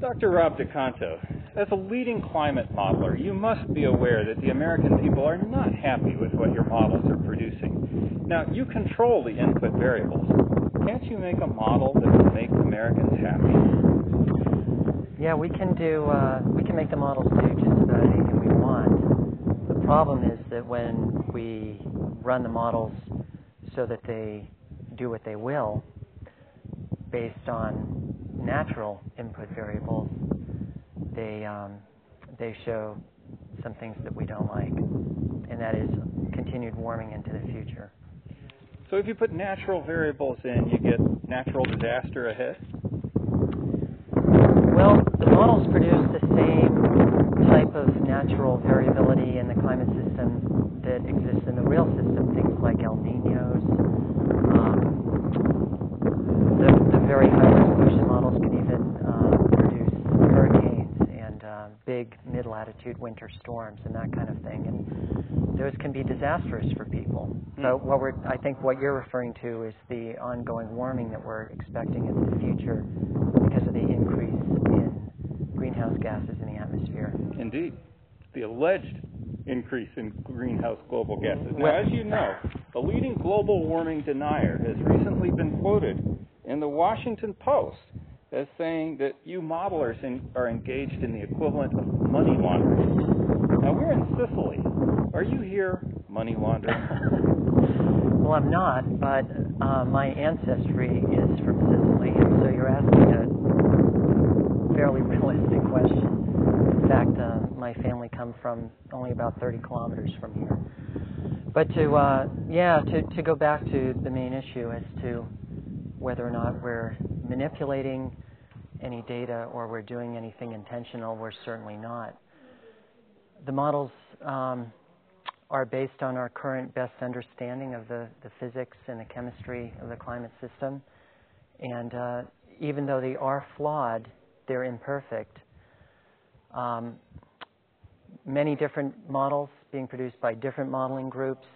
Dr. Rob DeConto, as a leading climate modeler, you must be aware that the American people are not happy with what your models are producing. Now, you control the input variables. Can't you make a model that will make Americans happy? Yeah, we can make the models do just about anything we want. The problem is that when we run the models so that they do what they will, based on natural input variables, they show some things that we don't like, and that is continued warming into the future. So if you put natural variables in, you get natural disaster ahead? Well, the models produce the same type of natural variability in the climate system that exists in the real system, things like El Niños. The very high resolution models can even produce hurricanes and big mid-latitude winter storms and that kind of thing. And those can be disastrous for people. So I think what you're referring to is the ongoing warming that we're expecting in the future because of the increase in greenhouse gases in the atmosphere. Indeed. The alleged increase in greenhouse global gases. Now, as you know, a leading global warming denier has recently been quoted in the Washington Post as saying that you modelers are engaged in the equivalent of money laundering. Now, we're in Sicily. Are you here money laundering? Well, I'm not, but my ancestry is from Sicily, and so you're asking a fairly realistic question. In fact, my family come from only about 30 kilometers from here. But to go back to the main issue as to whether or not we're manipulating any data or we're doing anything intentional, we're certainly not. The models are based on our current best understanding of the physics and the chemistry of the climate system. And even though they are flawed, they're imperfect. Many different models being produced by different modeling groups,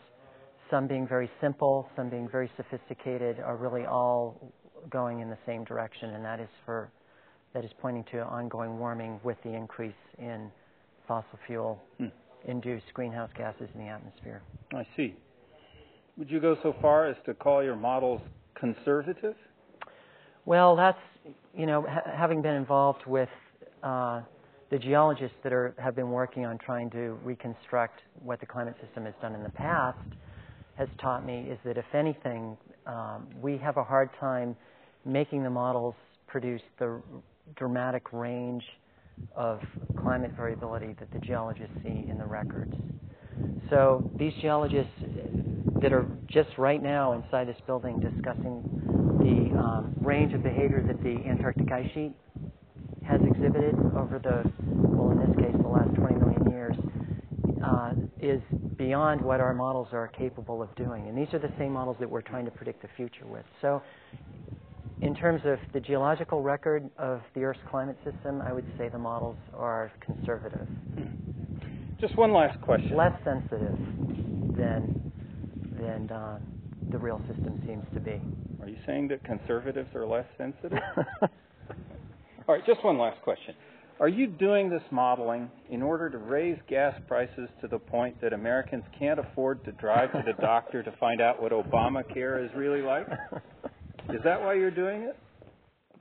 some being very simple, some being very sophisticated, are really all going in the same direction, and that is pointing to ongoing warming with the increase in fossil fuel induced greenhouse gases in the atmosphere. I see. Would you go so far as to call your models conservative? Well, that's, having been involved with the geologists that have been working on trying to reconstruct what the climate system has done in the past, has taught me is that if anything, we have a hard time making the models produce the dramatic range of climate variability that the geologists see in the records. So these geologists that are just right now inside this building discussing the range of behavior that the Antarctic ice sheet has exhibited over in this case, the last 20 million years, is beyond what our models are capable of doing. And these are the same models that we're trying to predict the future with. So in terms of the geological record of the Earth's climate system, I would say the models are conservative. Just one last question. Less sensitive than the real system seems to be. Are you saying that conservatives are less sensitive? All right, just one last question. Are you doing this modeling in order to raise gas prices to the point that Americans can't afford to drive to the doctor to find out what Obamacare is really like? Is that why you're doing it?